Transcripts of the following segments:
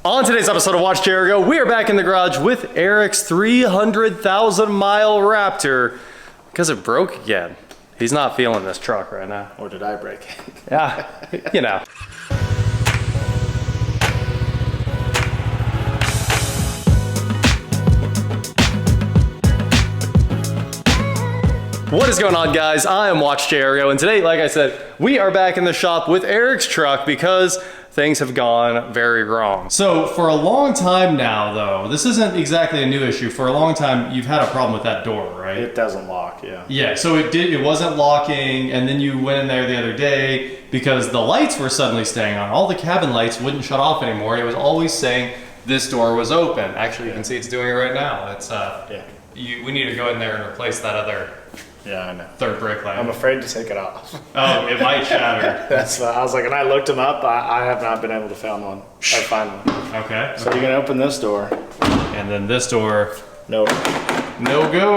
On today's episode of WatchJRGo, we are back in the garage with Eric's 300,000 mile Raptor because it broke again. He's not feeling this truck right now. Or did I break it? Yeah, you know. What is going on, guys? I am WatchJRGo, and today, like I said, we are back in the shop with Eric's truck because things have gone very wrong. So for a long time now, though, this isn't exactly a new issue. For a long time, you've had a problem with that door, right? It doesn't lock, yeah. Yeah, so it wasn't locking, and then you went in there the other day because the lights were suddenly staying on. All the cabin lights wouldn't shut off anymore. It was always saying this door was open. Actually, you can see it's doing it right now. It's we need to go in there and replace that other I know. third brake light. I'm afraid to take it off. Oh, it might shatter. That's what I was like, and I looked them up. I have not been able to find one. Okay. So you're gonna open this door. And then this door. No. No go.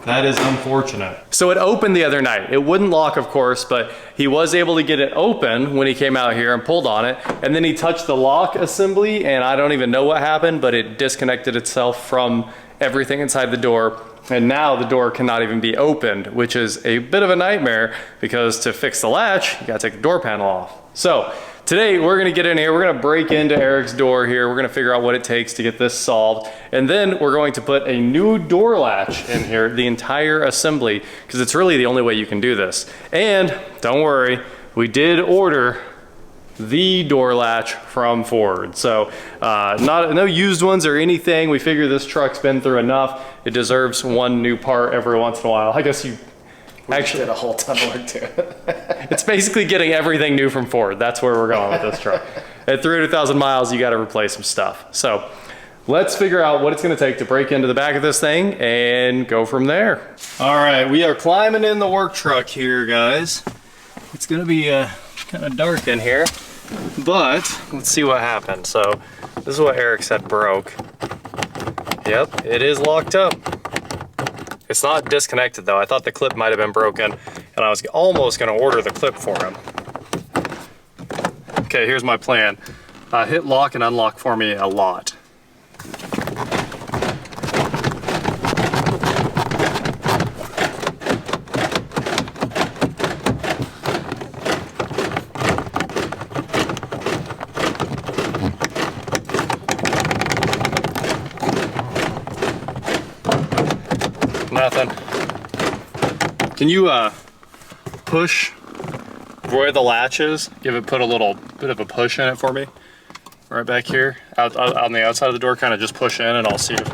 That is unfortunate. So it opened the other night. It wouldn't lock, of course, but he was able to get it open when he came out here and pulled on it. And then he touched the lock assembly, and I don't even know what happened, but it disconnected itself from everything inside the door. And now the door cannot even be opened, which is a bit of a nightmare because to fix the latch, you gotta take the door panel off. So today we're gonna get in here, we're gonna break into Eric's door here, we're gonna figure out what it takes to get this solved, and then we're going to put a new door latch in here, the entire assembly, because it's really the only way you can do this. And don't worry, we did order the door latch from Ford. So no used ones or anything. We figure this truck's been through enough. It deserves one new part every once in a while. I guess you actually did a whole ton of work to it. It's basically getting everything new from Ford. That's where we're going with this truck. At 300,000 miles, you got to replace some stuff. So let's figure out what it's going to take to break into the back of this thing and go from there. All right, we are climbing in the work truck here, guys. It's going to be kind of dark in here, but let's see what happened. So this is what Eric said broke. Yep, it is locked up. It's not disconnected though. I thought the clip might have been broken, and I was almost going to order the clip for him. Okay, here's my plan. Hit lock and unlock for me a lot. Nothing. Can you push where the latch is? Put a little bit of a push in it for me. Right back here, out on the outside of the door, kind of just push in and I'll see if...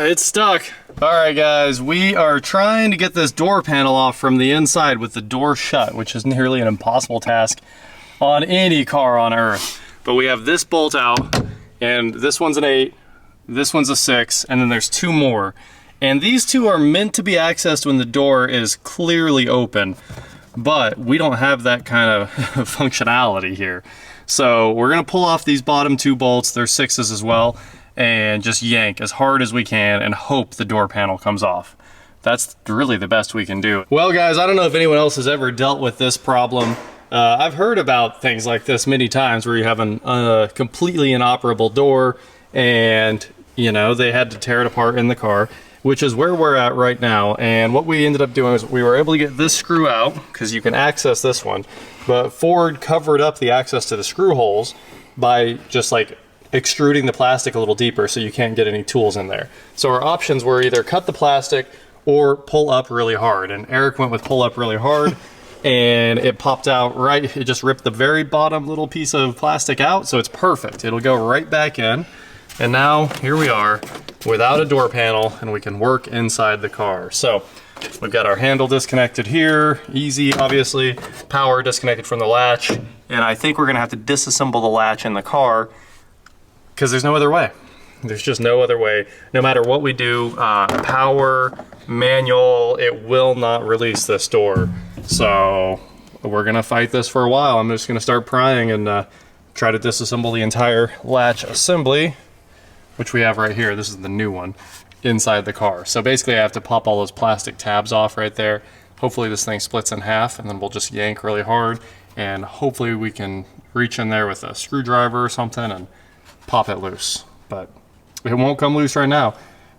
It's stuck. All right, guys, we are trying to get this door panel off from the inside with the door shut, which is nearly an impossible task on any car on earth. But we have this bolt out, and this one's an 8, this one's a 6, and then there's 2 more. And these 2 are meant to be accessed when the door is clearly open, but we don't have that kind of functionality here. So we're gonna pull off these bottom 2 bolts, they're 6s as well, and just yank as hard as we can and hope the door panel comes off. That's really the best we can do. Well, guys, I don't know if anyone else has ever dealt with this problem. I've heard about things like this many times where you have a completely inoperable door and, you know, they had to tear it apart in the car, which is where we're at right now. And what we ended up doing is we were able to get this screw out because you can access this one, but Ford covered up the access to the screw holes by just like extruding the plastic a little deeper so you can't get any tools in there. So our options were either cut the plastic or pull up really hard. And Eric went with pull up really hard and it popped out right, it just ripped the very bottom little piece of plastic out. So it's perfect. It'll go right back in. And now here we are without a door panel and we can work inside the car. So we've got our handle disconnected here, easy, obviously, power disconnected from the latch. And I think we're gonna have to disassemble the latch in the car because there's no other way. There's just no other way. No matter what we do, power, manual, it will not release this door. So we're gonna fight this for a while. I'm just gonna start prying and try to disassemble the entire latch assembly, which we have right here. This is the new one. inside the car. So basically I have to pop all those plastic tabs off right there. Hopefully this thing splits in half, and then we'll just yank really hard, and hopefully we can reach in there with a screwdriver or something and pop it loose. But it won't come loose right now.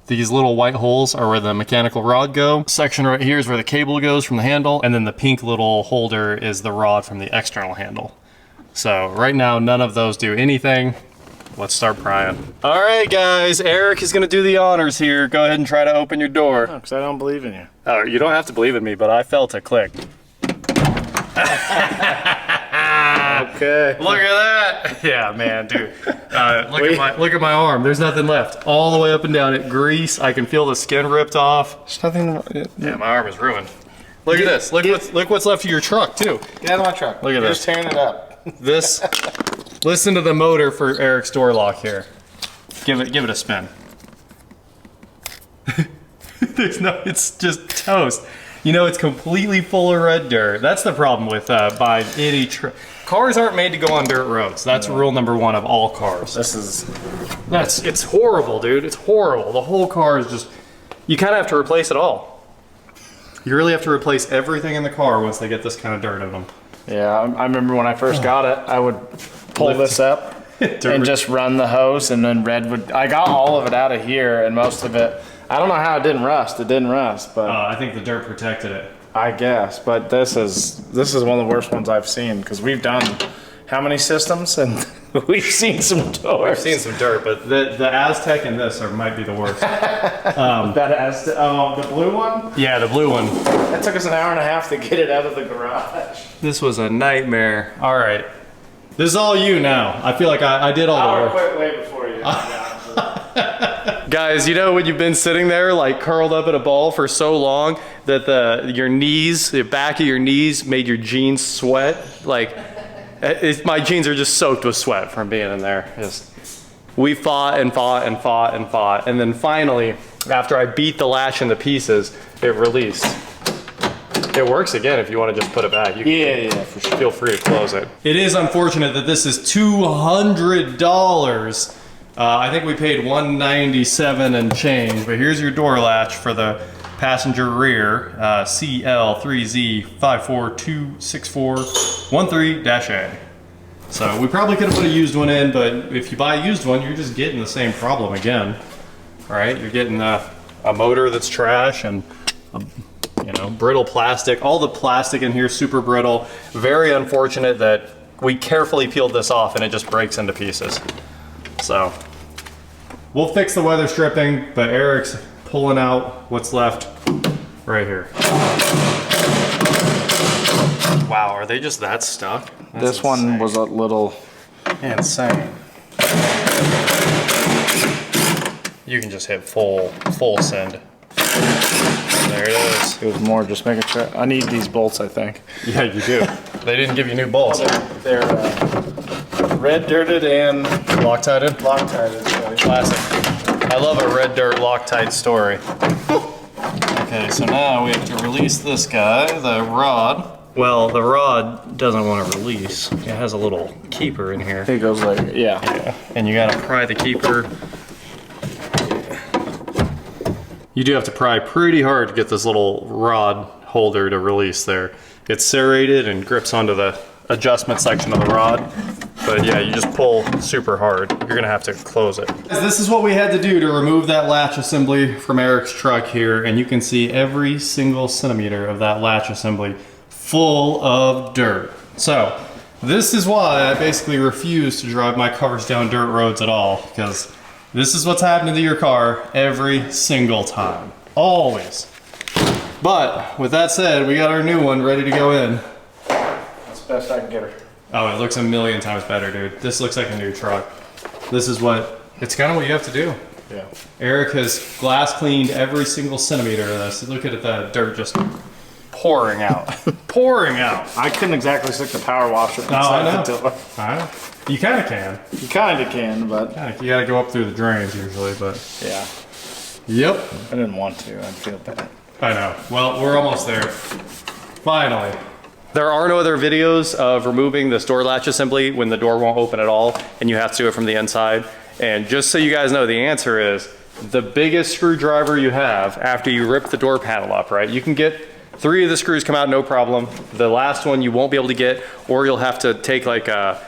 These little white holes are where the mechanical rod go. Section right here is where the cable goes from the handle, and then the pink little holder is the rod from the external handle. So right now, none of those do anything. Let's start prying. All right, guys, Eric is gonna do the honors here. Go ahead and try to open your door. No, because I don't believe in you. Oh, you don't have to believe in me, but I felt it click. Okay. Look at that. Yeah, man, dude. Look at my arm. There's nothing left. All the way up and down it. Grease. I can feel the skin ripped off. There's nothing. Yeah, my arm is ruined. Look at this. Look what's left of your truck too. Get out of my truck. Look at You're this. just tearing it up. This. Listen to the motor for Eric's door lock here. Give it a spin. It's just toast. You know, it's completely full of red dirt. That's the problem with buying any truck. Cars aren't made to go on dirt roads. That's rule number one of all cars. It's horrible, dude. It's horrible. The whole car is just, you kind of have to replace it all. You really have to replace everything in the car once they get this kind of dirt in them. Yeah, I remember when I first got it, I would pull this up and just run the hose, and then I got all of it out of here, and most of it, I don't know how it didn't rust. It didn't rust, but I think the dirt protected it. I guess. But this is one of the worst ones I've seen, because we've done how many systems, and we've seen some doors. We've seen some dirt, but the Aztec and this might be the worst. That Aztec, the blue one? Yeah, the blue one. That took us an hour and a half to get it out of the garage. This was a nightmare. All right, this is all you now. I feel like I did all the work. I'll quit way before you. Guys, you know when you've been sitting there like curled up in a ball for so long that the back of your knees made your jeans sweat? Like, my jeans are just soaked with sweat from being in there. We fought and fought and fought and fought, and then finally, after I beat the latch into pieces, it released. It works again if you want to just put it back. Yeah, for sure. Feel free to close it. It is unfortunate that this is $200. I think we paid $197 and change, but here's your door latch for the passenger rear, CL3Z5426413-A. So we probably could have put a used one in, but if you buy a used one, you're just getting the same problem again. All right, you're getting a motor that's trash and brittle plastic. All the plastic in here is super brittle. Very unfortunate that we carefully peeled this off and it just breaks into pieces. So we'll fix the weather stripping, but Eric's pulling out what's left right here. Wow, are they just that stuck? This one was a little insane. You can just hit full send. There it is. It was more just making sure. I need these bolts, I think. Yeah, you do. They didn't give you new bolts. They're red dirted and Loctited? Loctited. Classic. I love a red dirt Loctite story. Okay, so now we have to release this guy, the rod. Well, the rod doesn't want to release. It has a little keeper in here. It goes like, yeah. And you gotta pry the keeper. You do have to pry pretty hard to get this little rod holder to release there. It's serrated and grips onto the adjustment section of the rod. But yeah, you just pull super hard. You're gonna have to close it. This is what we had to do to remove that latch assembly from Eric's truck here, and you can see every single centimeter of that latch assembly full of dirt. So this is why I basically refuse to drive my cars down dirt roads at all, because this is what's happening to your car every single time, always. But with that said, we got our new one ready to go in. That's the best I can get her. Oh, it looks a million times better, dude. This looks like a new truck. It's kind of what you have to do. Yeah. Eric has glass cleaned every single centimeter of this. Look at the dirt just pouring out. Pouring out. I couldn't exactly stick the power washer inside the door. I know. You kind of can. You kind of can, but... You gotta go up through the drains usually, but... Yeah. Yep. I didn't want to. I'd feel bad. I know. Well, we're almost there. Finally. There are no other videos of removing this door latch assembly when the door won't open at all and you have to do it from the inside. And just so you guys know, the answer is the biggest screwdriver you have after you rip the door panel up, right? You can get 3 of the screws come out, no problem. The last one you won't be able to get, or you'll have to take like a,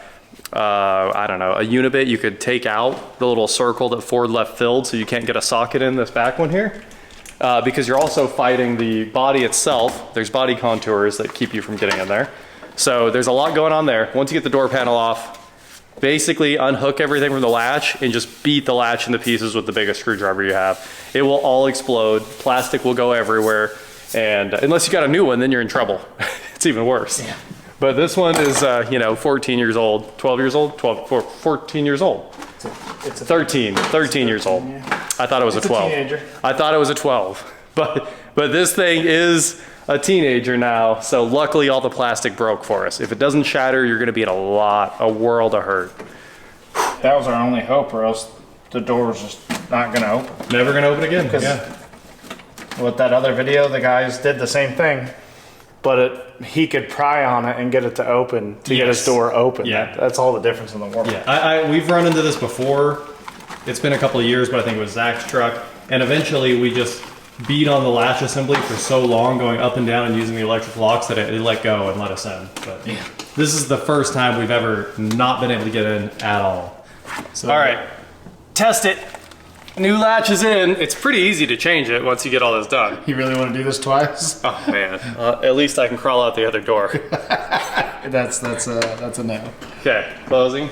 I don't know, a unibit. You could take out the little circle that Ford left filled so you can't get a socket in this back one here. Because you're also fighting the body itself. There's body contours that keep you from getting in there. So there's a lot going on there. Once you get the door panel off, basically unhook everything from the latch and just beat the latch into pieces with the biggest screwdriver you have. It will all explode. Plastic will go everywhere. And unless you got a new one, then you're in trouble. It's even worse. Yeah. But this one is, you know, 14 years old, 12 years old, 14 years old. It's a 13 years old. Yeah. I thought it was a 12. Teenager. I thought it was a 12. But this thing is a teenager now, so luckily all the plastic broke for us. If it doesn't shatter, you're gonna be in a world of hurt. That was our only hope, or else the door was just not gonna open. Never gonna open again. Yeah. With that other video, the guys did the same thing, but he could pry on it and get it to open, to get his door open. Yeah. That's all the difference in the world. Yeah, we've run into this before. It's been a couple of years, but I think it was Zach's truck. And eventually we just beat on the latch assembly for so long, going up and down and using the electric locks, that it let go and let us in. But yeah, this is the first time we've ever not been able to get in at all. So, all right, test it. New latch is in. It's pretty easy to change it once you get all this done. You really want to do this twice? Oh man, at least I can crawl out the other door. That's a no. Okay, closing.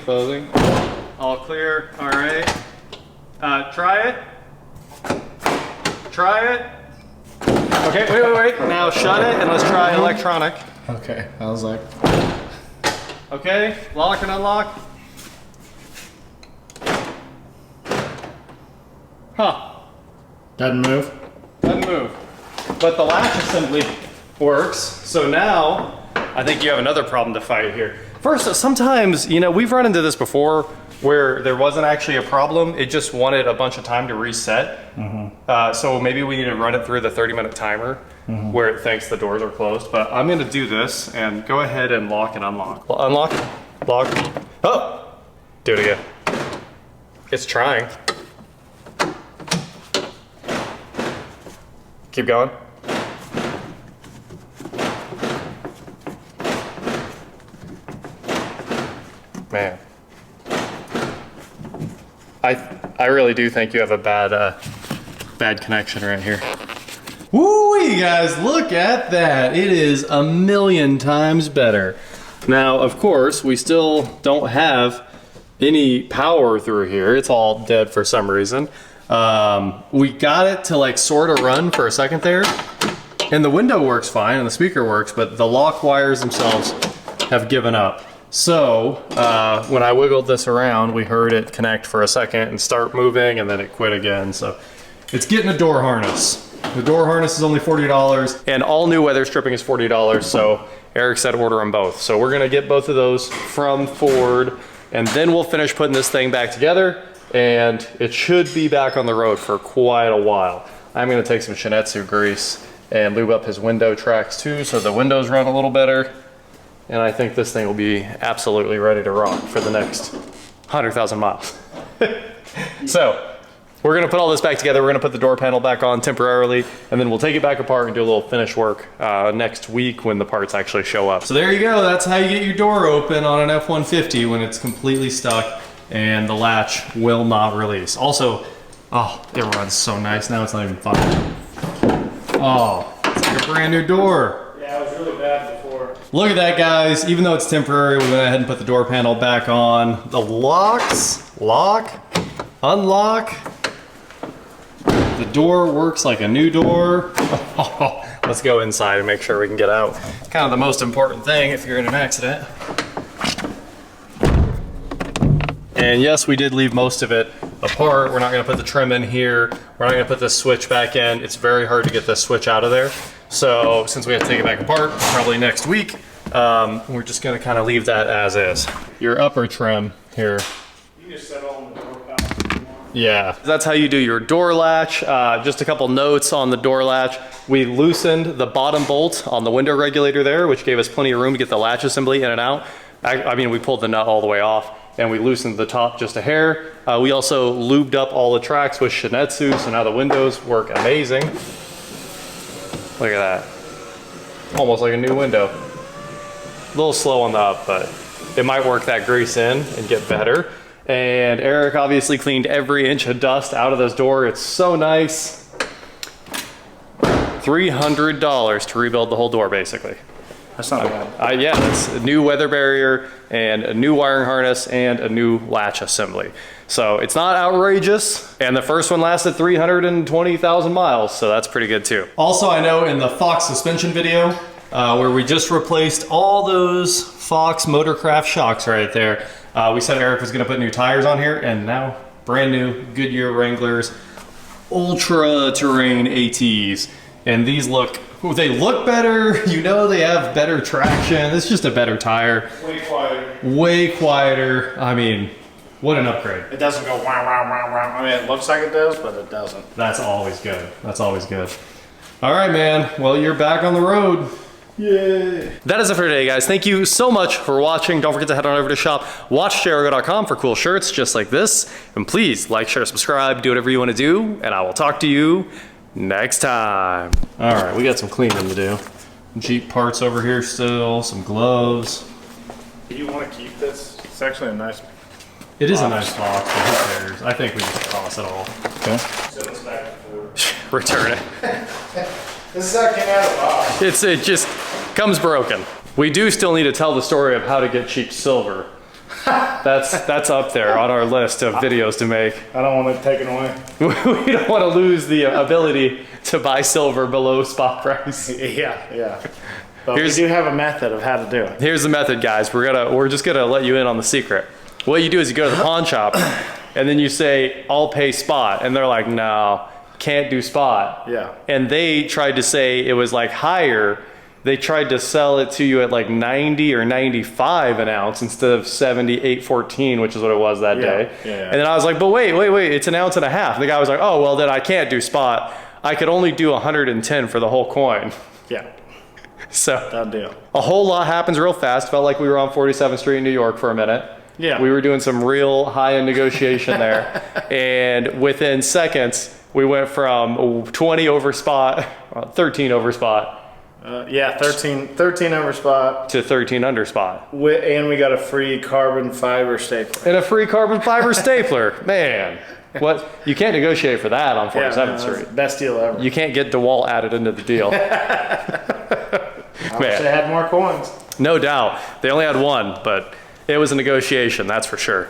All clear. All right. Try it. Okay, wait. Now shut it and let's try electronic. Okay, I was like. Okay, lock and unlock. Huh. Doesn't move. But the latch assembly works. So now I think you have another problem to fight here. First, sometimes, you know, we've run into this before where there wasn't actually a problem. It just wanted a bunch of time to reset. Mm-hmm. So maybe we need to run it through the 30-minute timer where it thinks the doors are closed. But I'm gonna do this and go ahead and lock and unlock. Well, unlock, lock. Oh, do it again. It's trying. Keep going. Man. I really do think you have a bad connection right here. Woo-wee, guys, look at that. It is a million times better. Now, of course, we still don't have any power through here. It's all dead for some reason. We got it to like sort of run for a second there, and the window works fine and the speaker works, but the lock wires themselves have given up. So when I wiggled this around, we heard it connect for a second and start moving, and then it quit again. So it's getting a door harness. The door harness is only $40, and all new weather stripping is $40. So Eric said order them both. So we're gonna get both of those from Ford, and then we'll finish putting this thing back together, and it should be back on the road for quite a while. I'm gonna take some Shin-Etsu grease and lube up his window tracks too, so the windows run a little better. And I think this thing will be absolutely ready to rock for the next 100,000 miles. So we're gonna put all this back together. We're gonna put the door panel back on temporarily, and then we'll take it back apart and do a little finish work next week when the parts actually show up. So there you go. That's how you get your door open on an F-150 when it's completely stuck and the latch will not release. Also, oh, it runs so nice. Now it's not even fun. Oh, it's like a brand new door. Yeah, it was really bad before. Look at that, guys. Even though it's temporary, we went ahead and put the door panel back on. The locks, lock, unlock. The door works like a new door. Let's go inside and make sure we can get out. Kind of the most important thing if you're in an accident. And yes, we did leave most of it apart. We're not gonna put the trim in here. We're not gonna put this switch back in. It's very hard to get this switch out of there. So since we have to take it back apart, probably next week, we're just gonna kind of leave that as is. Your upper trim here. You just set all in the door panel. Yeah, that's how you do your door latch. Just a couple notes on the door latch. We loosened the bottom bolt on the window regulator there, which gave us plenty of room to get the latch assembly in and out. I mean, we pulled the nut all the way off. and we loosened the top just a hair. We also lubed up all the tracks with Shinetsu, so now the windows work amazing. Look at that. Almost like a new window. A little slow on the up, but it might work that grease in and get better. And Eric obviously cleaned every inch of dust out of this door. It's so nice. $300 to rebuild the whole door, basically. That's not bad. Yeah, that's a new weather barrier and a new wiring harness and a new latch assembly. So it's not outrageous. And the first one lasted 320,000 miles, so that's pretty good too. Also, I know in the Fox suspension video, where we just replaced all those Fox Motorcraft shocks right there, we said Eric was gonna put new tires on here, and now brand new Goodyear Wranglers Ultra Terrain ATs. And these look, they look better, you know, they have better traction. It's just a better tire. Way quieter. Way quieter. I mean, what an upgrade. It doesn't go wow, wow, wow, wow. I mean, it looks like it does, but it doesn't. That's always good. That's always good. All right, man. Well, you're back on the road. Yay. That is it for today, guys. Thank you so much for watching. Don't forget to head on over to shop WatchJRGo.com for cool shirts just like this. And please like, share, subscribe, do whatever you want to do. And I will talk to you next time. All right, we got some cleaning to do. Jeep parts over here still, some gloves. Do you want to keep this? It's actually a nice box. It is a nice box, but who cares? I think we just toss it all. Okay. Send this back and forth. Return it. This is how it came out of the box. It just comes broken. We do still need to tell the story of how to get cheap silver. That's up there on our list of videos to make. I don't want it taken away. We don't want to lose the ability to buy silver below spot price. Yeah. But we do have a method of how to do it. Here's the method, guys. We're just gonna let you in on the secret. What you do is you go to the pawn shop and then you say, I'll pay spot. And they're like, no, can't do spot. Yeah. And they tried to say it was like higher. They tried to sell it to you at like 90 or 95 an ounce instead of 78.14, which is what it was that day. Yeah. And then I was like, but wait, it's an ounce and a half. And the guy was like, oh, well then I can't do spot. I could only do 110 for the whole coin. Yeah. So Done deal. a whole lot happens real fast. Felt like we were on 47th Street in New York for a minute. Yeah. We were doing some real high-end negotiation there. And within seconds, we went from 20 over spot, 13 over spot. Yeah, 13 over spot. To 13 under spot. And we got a free carbon fiber stapler. And a free carbon fiber stapler. Man, what? You can't negotiate for that on 47th Street. Best deal ever. You can't get DeWalt added into the deal. I wish they had more coins. No doubt. They only had one, but it was a negotiation, that's for sure.